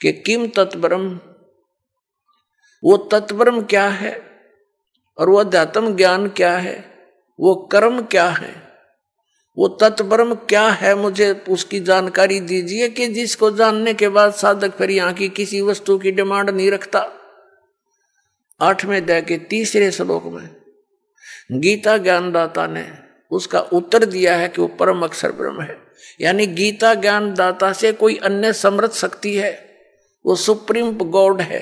कि किम तत्ब्रह्म, वो तत्ब्रह्म क्या है और वो अध्यात्म ज्ञान क्या है, वो कर्म क्या है, वो तत्ब्रह्म क्या है, मुझे उसकी जानकारी दीजिए कि जिसको जानने के बाद साधक फिर यहाँ की किसी वस्तु की डिमांड नहीं रखता। 8वें अध्याय के 3 श्लोक में गीता ज्ञानदाता ने उसका उत्तर दिया है कि वो परम अक्षर ब्रह्म है। यानी गीता ज्ञानदाता से कोई अन्य समर्थ शक्ति है, वो सुप्रीम गॉड है,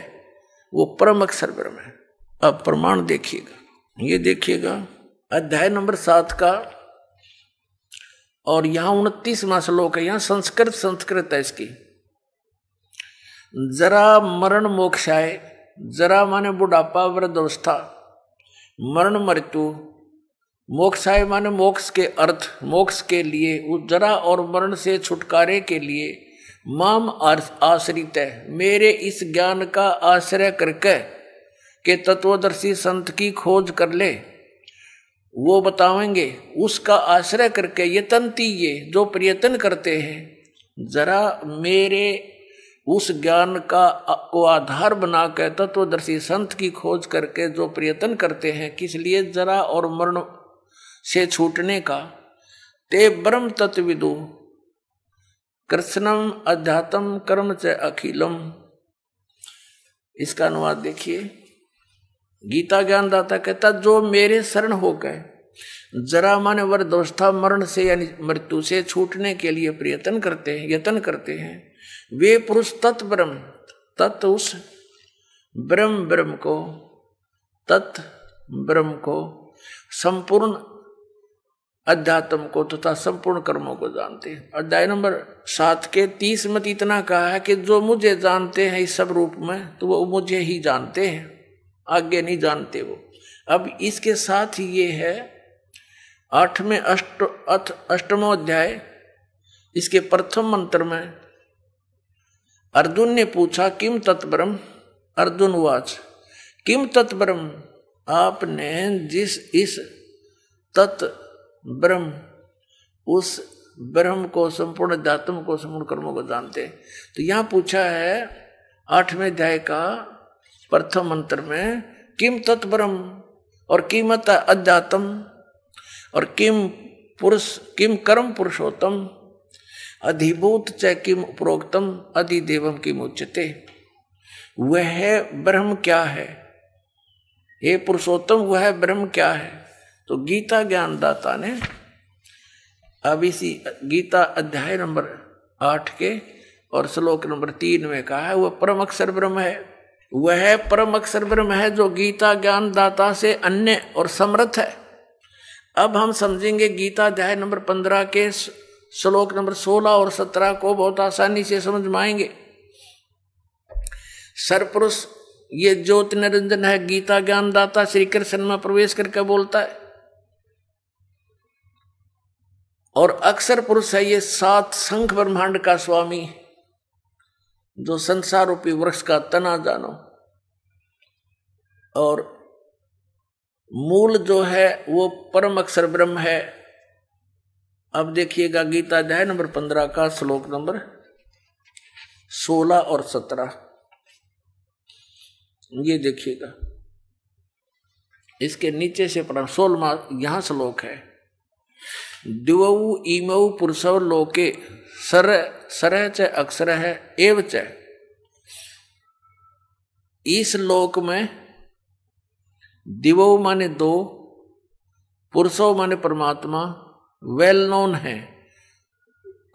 वो परम अक्षर ब्रह्म है। अब प्रमाण देखिएगा, ये देखिएगा अध्याय नंबर 7 का, और यहां 29वां श्लोक है। यहां संस्कृत है इसकी। जरा मरण मोक्षाय, जरा माने बुढ़ापा वृद्धावस्था, मरण मृत्यु, मोक्षाय माने मोक्ष के अर्थ, मोक्ष के लिए, उस जरा और मरण से छुटकारे के लिए माम आश्रित है, मेरे इस ज्ञान का आश्रय करके के तत्वदर्शी संत की खोज कर ले, वो बतावेंगे। उसका आश्रय करके यतनती, ये जो प्रयत्न करते हैं, जरा मेरे उस ज्ञान का को आधार बनाकर तत्वदर्शी संत की खोज करके जो प्रयत्न करते हैं, किस लिए, जरा और मरण से छूटने का, ते ब्रह्म तत्विदु कृष्णम अध्यात्म कर्म च अखिलम। इसका अनुवाद देखिए। गीता ज्ञानदाता कहता, जो मेरे शरण हो गए, जरा माने वृद्धावस्था, मरण से यानी मृत्यु से छूटने के लिए प्रयत्न करते हैं, यत्न करते हैं, वे पुरुष तत् ब्रह्म, तत् उस ब्रह्म, ब्रह्म को, तत् ब्रह्म को, संपूर्ण अध्यात्म को तथा संपूर्ण कर्मों को जानते हैं। अध्याय नंबर 7 के 30 में इतना कहा है कि जो मुझे जानते हैं इस सब रूप में, तो वो मुझे ही जानते हैं, आगे नहीं जानते वो। अब इसके साथ ही ये है 8वें अष्टमो अध्याय, इसके प्रथम मंत्र में अर्जुन ने पूछा किम तत्ब्रह्म, अर्जुन वाच किम तत्ब्रह्म, आपने जिस इस तत् ब्रह्म, उस ब्रह्म को, संपूर्ण अध्यात्म को, संपूर्ण कर्मों को जानते। तो यहां पूछा है 8वें अध्याय का प्रथम मंत्र में, किम तत्ब्रह्म और कीमत अध्यात्म और किम पुरुष, किम कर्म पुरुषोत्तम अधिभूत च किम प्रोक्तम अधिदेवम किम उच्यते। वह ब्रह्म क्या है, ये पुरुषोत्तम वह ब्रह्म क्या है। तो गीता ज्ञानदाता ने अब इसी गीता अध्याय नंबर 8 के और श्लोक नंबर 3 में कहा है, वह परम अक्षर ब्रह्म है। वह परम अक्षर ब्रह्म है जो गीता ज्ञानदाता से अन्य और समर्थ है। अब हम समझेंगे गीता अध्याय नंबर 15 के श्लोक नंबर 16 और 17 को बहुत आसानी से समझ में आएंगे। सरपुरुष, ये ज्योति निरंजन है, गीता ज्ञानदाता श्री कृष्ण में प्रवेश करके बोलता है। और अक्षर पुरुष है ये 7 शंख ब्रह्मांड का स्वामी, जो संसार रूपी वृक्ष का तना जानो। और मूल जो है वो परम अक्षर ब्रह्म है। अब देखिएगा गीता अध्याय नंबर 15 का श्लोक नंबर 16 और 17, ये देखिएगा। इसके नीचे से पढ़ा 16वां यहां श्लोक है, द्विवौ इमौ पुरुषौ लोके सरह च अक्षर है एव च। इस लोक में दिवौ माने 2, पुरुषों माने परमात्मा, वेल नोन है।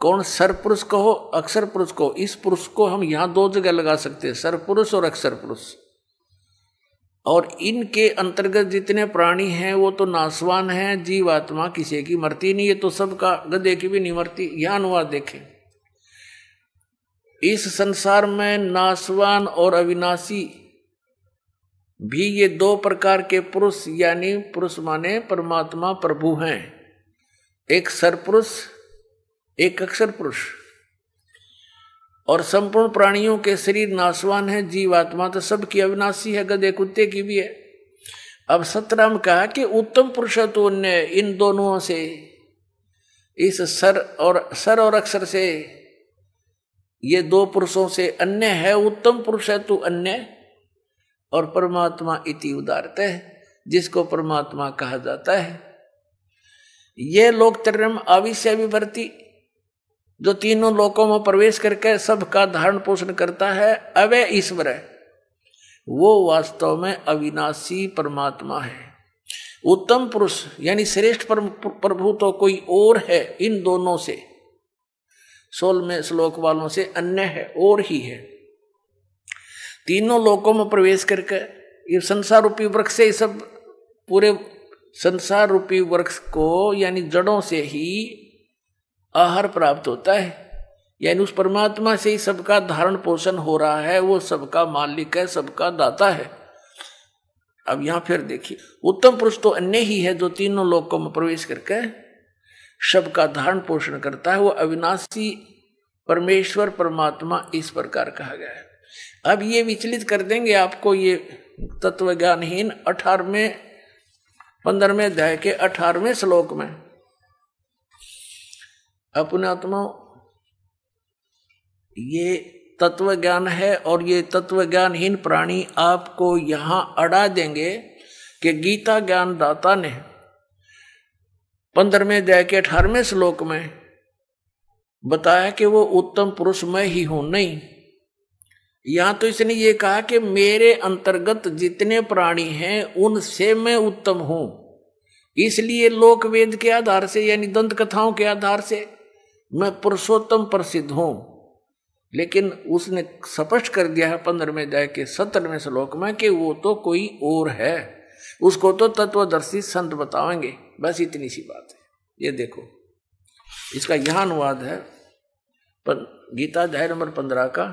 कौन, सरपुरुष कहो अक्षर पुरुष को। इस पुरुष को हम यहां 2 जगह लगा सकते हैं, सरपुरुष और अक्षर पुरुष। और इनके अंतर्गत जितने प्राणी हैं वो तो नासवान हैं, जीवात्मा किसी की मरती नहीं है, तो सबका गधे की भी नहीं मरती। यह अनुवाद देखें, इस संसार में नासवान और अविनाशी भी ये 2 प्रकार के पुरुष, यानी पुरुष माने परमात्मा प्रभु हैं, एक सरपुरुष एक अक्षर पुरुष। और संपूर्ण प्राणियों के शरीर नासवान है, जीवात्मा तो सबकी अविनाशी है, गधे कुत्ते की भी है। अब 17 में कहा कि उत्तम पुरुष तो ने इन दोनों से, इस सर और अक्षर से ये दो पुरुषों से अन्य है, उत्तम पुरुष है तू अन्य, और परमात्मा इति उदारत है, जिसको परमात्मा कहा जाता है। ये लोकत्रयम् आविश्य विभर्ति, जो तीनों लोकों में प्रवेश करके सबका धारण पोषण करता है, अवय ईश्वर है, वो वास्तव में अविनाशी परमात्मा है। उत्तम पुरुष यानी श्रेष्ठ प्रभु तो कोई और है, इन दोनों से 16वें श्लोक वालों से अन्य है, और ही है। तीनों लोकों में प्रवेश करके ये संसार रूपी वृक्ष से, सब पूरे संसार रूपी वृक्ष को यानी जड़ों से ही आहार प्राप्त होता है, यानी उस परमात्मा से ही सबका धारण पोषण हो रहा है, वो सबका मालिक है, सबका दाता है। अब यहां फिर देखिए, उत्तम पुरुष तो अन्य ही है, जो तीनों लोकों में प्रवेश करके सबका धारण पोषण करता है, वो अविनाशी परमेश्वर परमात्मा इस प्रकार कहा गया है। अब ये विचलित कर देंगे आपको ये तत्वज्ञानहीन 15वें अध्याय के 18वें श्लोक में। अपने आत्मा ये तत्व ज्ञान है, और ये तत्व ज्ञानहीन प्राणी आपको यहां अड़ा देंगे कि गीता ज्ञान दाता ने 15वें अध्याय के 18वें श्लोक में बताया कि वो उत्तम पुरुष मैं ही हूं। नहीं, यहां तो इसने ये कहा कि मेरे अंतर्गत जितने प्राणी हैं उनसे मैं उत्तम हूं, इसलिए लोक वेद के आधार से यानी दंत कथाओं के आधार से मैं पुरुषोत्तम प्रसिद्ध हूं। लेकिन उसने स्पष्ट कर दिया है 15वें अध्याय के 17वें श्लोक में कि वो तो कोई और है, उसको तो तत्वदर्शी संत बताएंगे। बस इतनी सी बात है। ये देखो, इसका यह अनुवाद है गीता अध्याय नंबर 15 का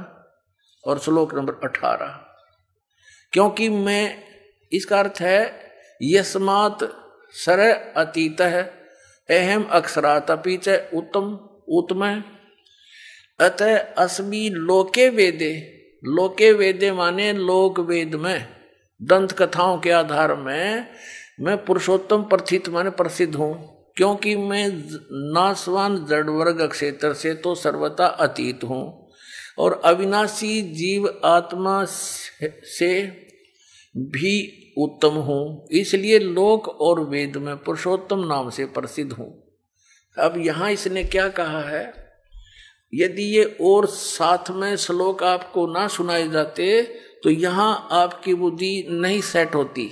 और श्लोक नंबर 18। क्योंकि मैं, इसका अर्थ है यस्मात् सर अतीत है अहम अक्षरात् अपि च उत्तम उत्तम, अतः अस्मि लोके वेदे। लोके वेदे माने लोक वेद में दंत कथाओं के आधार में मैं पुरुषोत्तम प्रथित माने प्रसिद्ध हूं, क्योंकि मैं नाशवान जड़ वर्ग क्षेत्र से तो सर्वथा अतीत हूं और अविनाशी जीव आत्मा से भी उत्तम हूं, इसलिए लोक और वेद में पुरुषोत्तम नाम से प्रसिद्ध हूं। अब यहां इसने क्या कहा है, यदि ये और साथ में श्लोक आपको ना सुनाए जाते तो यहां आपकी बुद्धि नहीं सेट होती।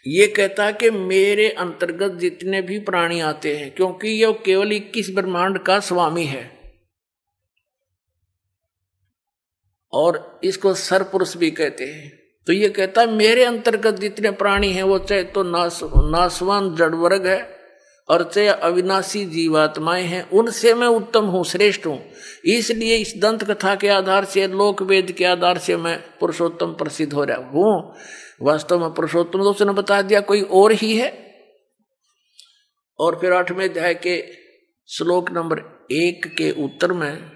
ये कहता कि मेरे अंतर्गत जितने भी प्राणी आते हैं, क्योंकि यह केवल 21 ब्रह्मांड का स्वामी है और इसको सरपुरुष भी कहते हैं। तो ये कहता है मेरे अंतर्गत जितने प्राणी हैं वो चाहे तो नाशवान जड़ वर्ग है और चाहे अविनाशी जीवात्माएं हैं, उनसे मैं उत्तम हूं, श्रेष्ठ हूं। इसलिए इस दंत कथा के आधार से, लोक वेद के आधार से मैं पुरुषोत्तम प्रसिद्ध हो रहा हूं। वास्तव में पुरुषोत्तम तो उसने बता दिया कोई और ही है। और फिर 8वें अध्याय के श्लोक नंबर 1 के उत्तर में,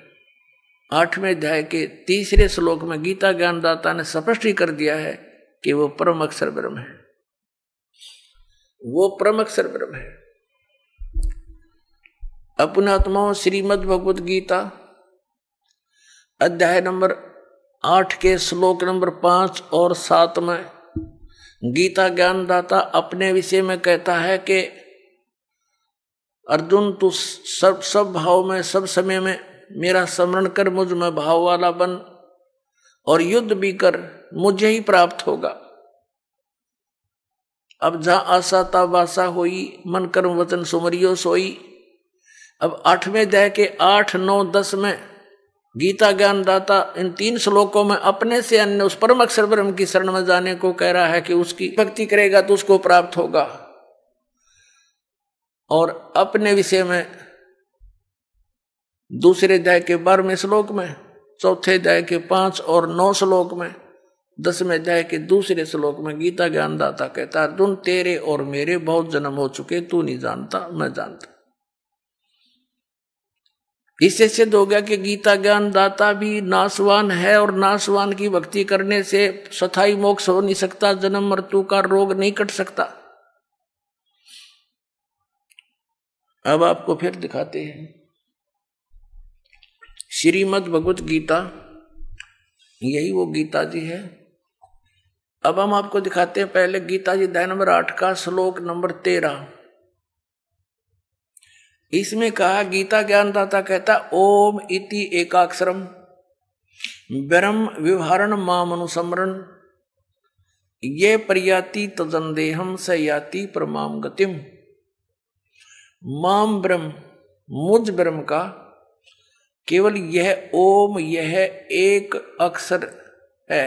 8वें अध्याय के 3 श्लोक में गीता ज्ञानदाता ने स्पष्ट ही कर दिया है कि वो परम अक्षर ब्रह्म है, वो परम अक्षर ब्रह्म है। अपने आत्माओं श्रीमद् भगवद गीता अध्याय नंबर 8 के श्लोक नंबर 5 और 7 में गीता ज्ञानदाता अपने विषय में कहता है कि अर्जुन तू सब भाव में, सब समय में मेरा स्मरण कर, मुझ में भाव वाला बन और युद्ध भी कर, मुझे ही प्राप्त होगा। अब जहां आशा ता वासा होई, मन कर्म वचन सुमरियो सोई। अब 8वें अध्याय के 8, 9, 10 में गीता ज्ञानदाता इन 3 श्लोकों में अपने से अन्य उस परम अक्षर ब्रह्म की शरण में जाने को कह रहा है कि उसकी भक्ति करेगा तो उसको प्राप्त होगा। और अपने विषय में दूसरे अध्याय के 12वें श्लोक में, चौथे अध्याय के 5 और 9 श्लोक में, 10वें अध्याय के दूसरे श्लोक में गीता ज्ञानदाता कहता है अर्जुन तेरे और मेरे बहुत जन्म हो चुके, तू नहीं जानता, मैं जानता। इससे सिद्ध हो गया कि गीता ज्ञानदाता भी नाशवान है और नाशवान की भक्ति करने से स्थायी मोक्ष हो नहीं सकता, जन्म मृत्यु का रोग नहीं कट सकता। अब आपको फिर दिखाते हैं श्रीमद् भगवत गीता, यही वो गीता जी है। अब हम आपको दिखाते हैं पहले गीता जी अध्याय नंबर 8 का श्लोक नंबर 13। इसमें कहा, गीता ज्ञानदाता कहता ओम इति एकाक्षरम ब्रह्म व्यवहारण माम अनुसमरण ये प्रयाति तजंदेहम स याति परमाम गतिम। माम ब्रह्म, मुझ ब्रह्म का केवल यह ओम, यह एक अक्षर है,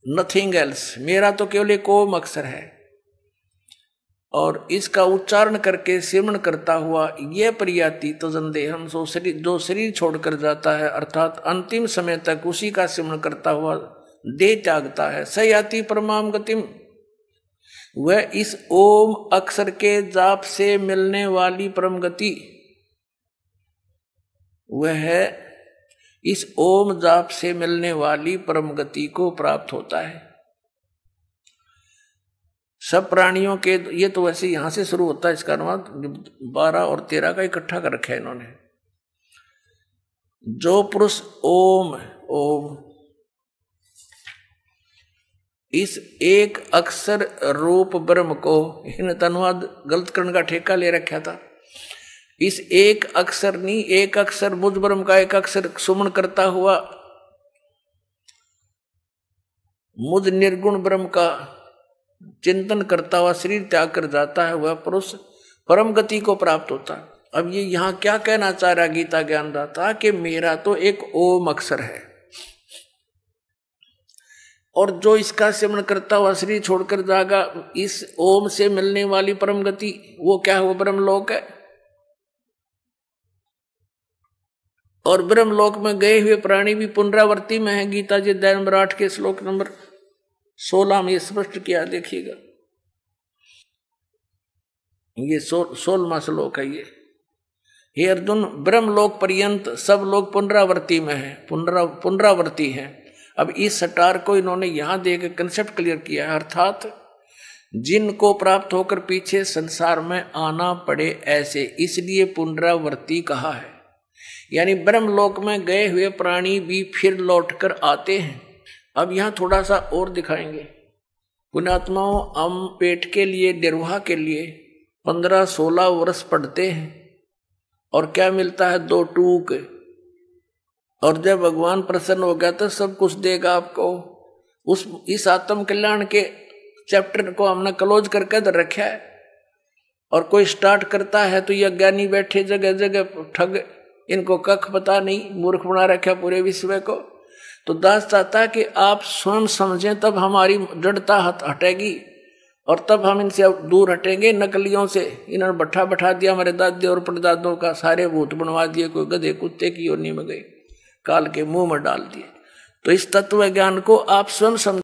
नथिंग एल्स। मेरा तो केवल एक ओम अक्षर है और इसका उच्चारण करके सिमरण करता हुआ यह प्रयाति तजंदेहम, जो शरीर छोड़कर जाता है अर्थात अंतिम समय तक उसी का सिमरण करता हुआ देह त्यागता है, स याति परमाम गतिम, वह इस ओम अक्षर के जाप से मिलने वाली परम गति, वह है इस ओम जाप से मिलने वाली परम गति को प्राप्त होता है। सब प्राणियों के, ये तो वैसे यहां से शुरू होता है, इसका अनुवाद 12 और 13 का इकट्ठा कर रखा है इन्होंने। जो पुरुष ओम ओम इस एक अक्षर रूप ब्रह्म को, इन अनुवाद गलत करने का ठेका ले रखा था। इस एक अक्षर नहीं, एक अक्षर मुझ ब्रह्म का एक अक्षर सुमन करता हुआ मुझ निर्गुण ब्रह्म का चिंतन करता हुआ शरीर त्याग कर जाता है, वह पुरुष परम गति को प्राप्त होता है। अब ये यहां क्या कहना चाह रहा गीता ज्ञानदाता कि मेरा तो एक ओम अक्षर है और जो इसका सिमरण करता हुआ शरीर छोड़कर जाएगा, इस ओम से मिलने वाली परम गति वो क्या है, वो ब्रह्मलोक है। और ब्रह्मलोक में गए हुए प्राणी भी पुनरावृत्ति में है। गीता जी अध्याय नंबर 8 के श्लोक नंबर 16 में स्पष्ट किया, देखिएगा, ये 16वां श्लोक है ये। हे अर्जुन, ब्रह्मलोक पर्यंत सब लोग पुनरावृत्ति में है, पुनरावृत्ति है। अब इस सटार को इन्होंने यहां देकर कंसेप्ट क्लियर किया है, अर्थात जिनको प्राप्त होकर पीछे संसार में आना पड़े ऐसे, इसलिए पुनरावृत्ति कहा है। यानी ब्रह्मलोक में गए हुए प्राणी भी फिर लौटकर आते हैं। अब यहां थोड़ा सा और दिखाएंगे। पुण्यात्माओं, हम पेट के लिए, निर्वाह के लिए 15-16 वर्ष पढ़ते हैं और क्या मिलता है, 2 टूक। और जब भगवान प्रसन्न हो गया तो सब कुछ देगा आपको। इस आत्म कल्याण के चैप्टर को हमने क्लोज करके इधर रखा है और कोई स्टार्ट करता है तो ये अज्ञानी बैठे जगह जगह ठग, इनको कख पता नहीं, मूर्ख बना रखा पूरे विश्व को। तो दास चाहता है कि आप स्वयं समझें, तब हमारी जड़ता हटेगी और तब हम इनसे दूर हटेंगे। नकलियों से इन्होंने बैठा दिया हमारे दादे और परदादों का, सारे भूत बनवा दिए, कोई गधे कुत्ते की योनि में गए, काल के मुंह में डाल दिए। तो इस तत्व ज्ञान को आप स्वयं समझ